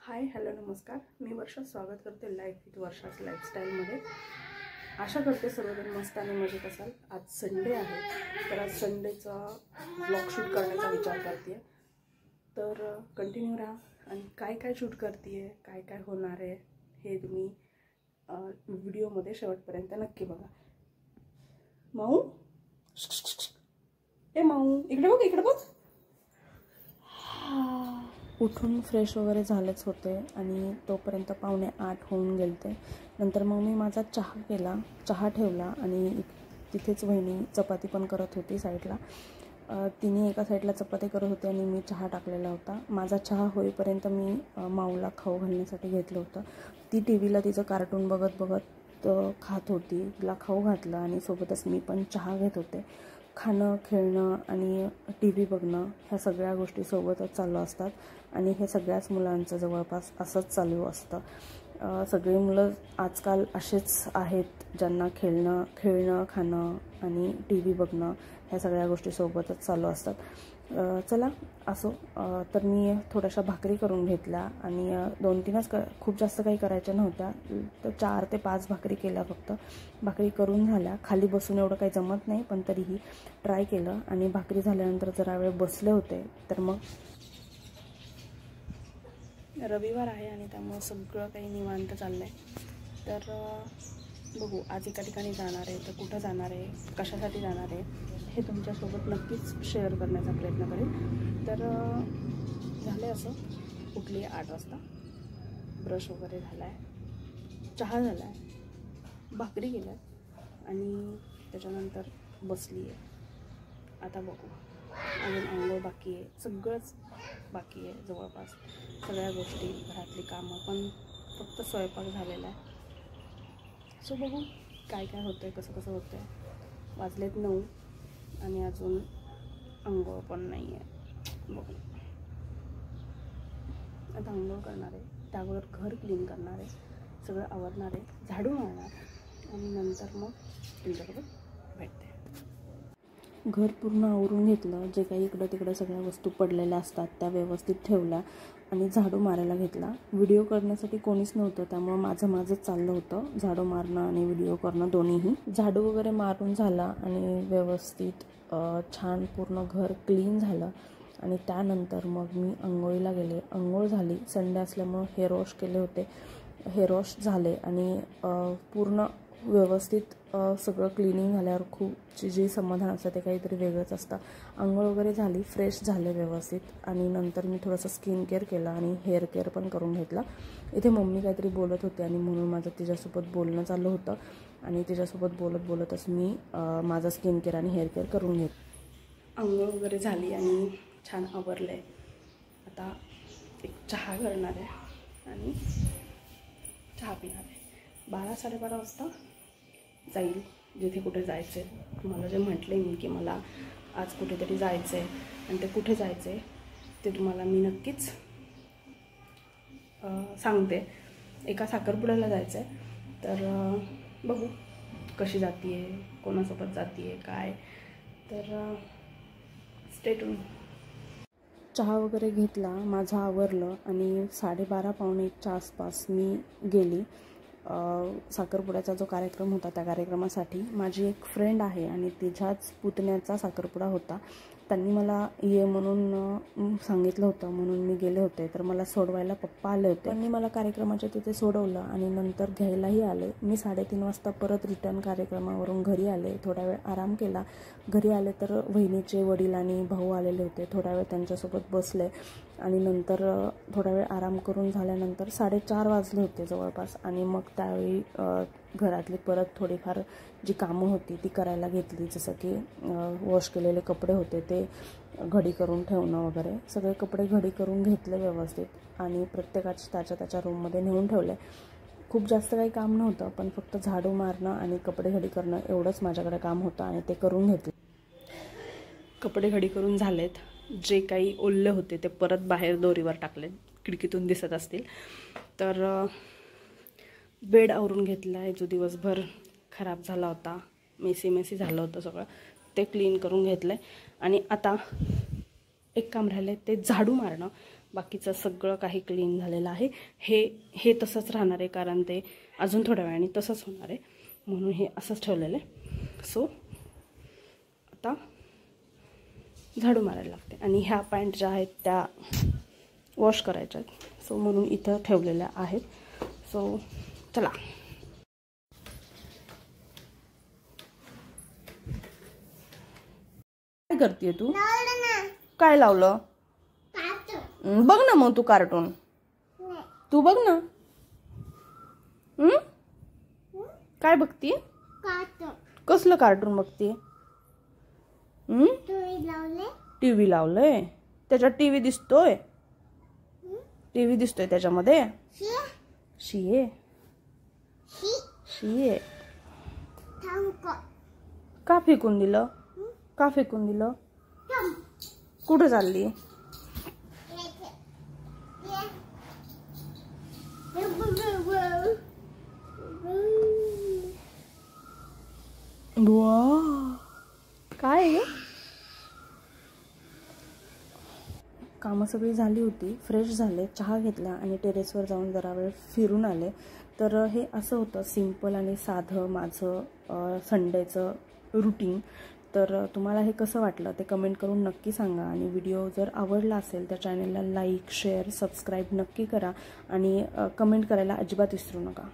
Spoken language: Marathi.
हाय हॅलो नमस्कार, मी वर्षा स्वागत करते लाईफ विथ वर्षाच लाईफस्टाईलमध्ये। आशा करते सर्वजण मस्त आणि मजेत असाल। आज संडे आहे, तर आज संडेचा ब्लॉग शूट करण्याचा विचार करते, तर कंटिन्यू राहा आणि काय काय शूट करते, काय काय होणार आहे हे तुम्ही व्हिडिओमध्ये शेवटपर्यंत नक्की बघा। माऊ ए माऊ, इकडे बघ इकडे बघ। उठून फ्रेश वगैरे झालेच होते आणि तोपर्यंत 7:45 होऊन गेलते। नंतर मग मी माझा चहा केला, चहा ठेवला आणि तिथेच वहिनी चपाती पण करत होती साईडला। तिने एका साईडला चपाती करत होती आणि मी चहा टाकलेला होता। माझा चहा होईपर्यंत मी माऊला खाऊ घालण्यासाठी घेतलं होतं। ती टीव्हीला तिचं कार्टून बघत बघत खात होती, तिला खाऊ घातलं आणि सोबतच मी पण चहा घेत होते। खाणं, खेळणं आणि टी व्ही बघणं ह्या सगळ्या गोष्टी सोबतच चालू असतात आणि हे सगळ्याच मुलांचं जवळपास असंच चालू असतं। सगळी मुलं आजकाल असेच आहेत, ज्यांना खेळणं, खाणं आणि टी व्ही बघणं ह्या सगळ्या गोष्टी सोबतच चालू असतात। चला असो, तर मी थोड्याशा भाकरी करून घेतल्या आणि 2-3च खूप जास्त काही करायच्या नव्हत्या, तर 4 ते 5 भाकरी केल्या फक्त। भाकरी करून झाल्या, खाली बसून एवढं काही जमत नाही पण तरीही ट्राय केलं आणि भाकरी झाल्यानंतर जरा वेळ बसले होते। तर मग रविवार आहे आणि त्यामुळे सगळं काही निवांत चाललं आहे। तर बघू आज एका ठिकाणी जाणार आहे, तर कुठं जाणार आहे, कशासाठी जाणार आहे हे तुमच्यासोबत नक्कीच शेअर करण्याचा प्रयत्न करेन। तर झालं असं, उठली 8 वाजता, ब्रश वगैरे झाला आहे, चहा झाला आहे, भाकरी केल्या आणि त्याच्यानंतर बसली आहे। आता बघू, अजून अंघोळ बाकी आहे, सगळंच बाकी आहे जवळपास, सगळ्या गोष्टी, घरातली कामं, पण फक्त स्वयंपाक झालेला आहे। सो बघू काय काय होतं आहे, कसं होतं आहे। वाजलेत 9 आणि अजून अंघोळ पण नाही आहे। बघू, आता अंघोळ करणार आहे, त्यावर घर क्लीन करणार आहे, सगळं आवरणार आहे, झाडू मारणार आणि नंतर मग तुमच्यासोबत भेटते। घर पूर्ण आवरून घेतलं, जे काही इकडं तिकडं सगळ्या वस्तू पडलेल्या असतात त्या व्यवस्थित ठेवल्या आणि झाडू मारायला घेतला। व्हिडिओ करण्यासाठी कोणीच नव्हतं, त्यामुळे माझंच चाललं होतं, झाडू मारणं आणि व्हिडिओ करणं दोन्हीही। झाडू वगैरे मारून झाला आणि व्यवस्थित छान पूर्ण घर क्लीन झालं आणि त्यानंतर मग मी अंघोळीला गेले। अंघोळ झाली, संडे असल्यामुळं हेअर वॉश केले होते, हेअर वॉश झाले आणि पूर्ण व्यवस्थित सगळं क्लिनिंग झाल्यावर खूप जे समाधान असतं ते काहीतरी वेगळंच असतं। अंघोळ वगैरे झाली, फ्रेश झाले व्यवस्थित आणि नंतर मी थोडंसं स्किन केअर केलं आणि हेअर केअर पण करून घेतला। इथे मम्मी काहीतरी बोलत होती आणि म्हणून माझं तिच्यासोबत बोलणं चालू होतं आणि तिच्यासोबत बोलतच मी माझं स्किन केअर आणि हेअर केअर करून घेतलं। अंघोळ वगैरे झाली आणि छान आवरलं आहे। आता एक चहा करणार आहे आणि चहा पिणार आहे। 12-12:30 वाजता जाईल जिथे कुठे जायचं आहे। तुम्हाला जे म्हटले मी की मला आज कुठेतरी जायचं आहे आणि ते कुठे जायचं आहे ते तुम्हाला मी नक्कीच सांगते। एका साखरपुड्याला जायचं आहे, तर बघू कशी जाते आहे, कोणासोबत जाते आहे काय, तर स्टे ट्यून। चहा वगैरे घेतला, माझं आवरलं आणि 12:30-12:45च्या आसपास मी गेली साखरपुड्याचा जो कार्यक्रम होता त्या कार्यक्रमासाठी। माझी एक फ्रेंड आहे आणि तिच्याच पुतण्याचा साखरपुडा होता, त्यांनी मला ये म्हणून सांगितलं होतं, म्हणून मी गेले होते। तर मला सोडवायला पप्पा आले होते, त्यांनी मला कार्यक्रमाच्या तिथे सोडवलं आणि नंतर घ्यायलाही आले। मी 3:30 वाजता परत रिटर्न कार्यक्रमावरून घरी आले, थोडा वेळ आराम केला। घरी आले तर वहिनीचे वडील आणि भाऊ आलेले होते, थोडा वेळ त्यांच्यासोबत बसले आणि नंतर थोडा वेळ आराम करून झाल्यानंतर 4:30 वाजले होते जवळपास आणि मग त्यावेळी घरातली परत थोडीफार जी कामं होती ती करायला घेतली, जसं की वॉश केलेले कपडे होते ते घडी करून ठेवणं वगैरे, सगळे कपडे घडी करून घेतले व्यवस्थित आणि प्रत्येकाचे त्याच्या रूममध्ये नेऊन ठेवले। खूप जास्त काही काम नव्हतं, पण फक्त झाडू मारणं आणि कपडे घडी करणं एवढंच माझ्याकडे काम होतं आणि ते करून घेतले। कपडे घडी करून झालेत, जे काही ओल्ले होते ते परत बाहेर दोरीवर टाकले, खिडकीतून दिसत असतील। तर बेड आवरून घेतला आहे, जो दिवसभर खराब झाला होता, मेसी झालं होतं सगळं, ते क्लीन करून घेतलं आहे। आणि आता एक काम राहिलं आहे ते झाडू मारणं। बाकीचं सगळं काही क्लीन झालेलं आहे. हे तसंच राहणार आहे, कारण ते अजून थोड्या वेळाने तसंच होणार आहे, म्हणून हे असंच ठेवलेलं आहे. सो आता झाडू मारायला लागते आणि ह्या पॅन्ट ज्या आहेत त्या वॉश करायच्या आहेत. सो म्हणून इथं ठेवलेल्या आहेत. सो चला. काय करते तू? काय लावलं? बघ ना मग तू कार्टून. तू बघ ना. काय बघती? कसलं कार्टून बघती? टीव्ही लावलंय. त्याच्यात टीव्ही दिसतोय. टीव्ही दिसतोय त्याच्यामध्ये. शिये शिये. का फेकून दिलं? का फेकून दिलं? कुठं चालली? काय आहे? कामं सगळी झाली होती, फ्रेश झाले, चहा घेतला आणि टेरेसवर जाऊन जरा वेळ फिरून आले. तर हे असं होतं सिंपल आणि साधं माझं संडेचं रुटीन. तर तुम्हाला हे कसं वाटलं ते कमेंट करून नक्की सांगा. आणि व्हिडिओ जर आवडला असेल तर चॅनलला लाईक, शेअर, सबस्क्राईब नक्की करा आणि कमेंट करायला अजिबात विसरू नका.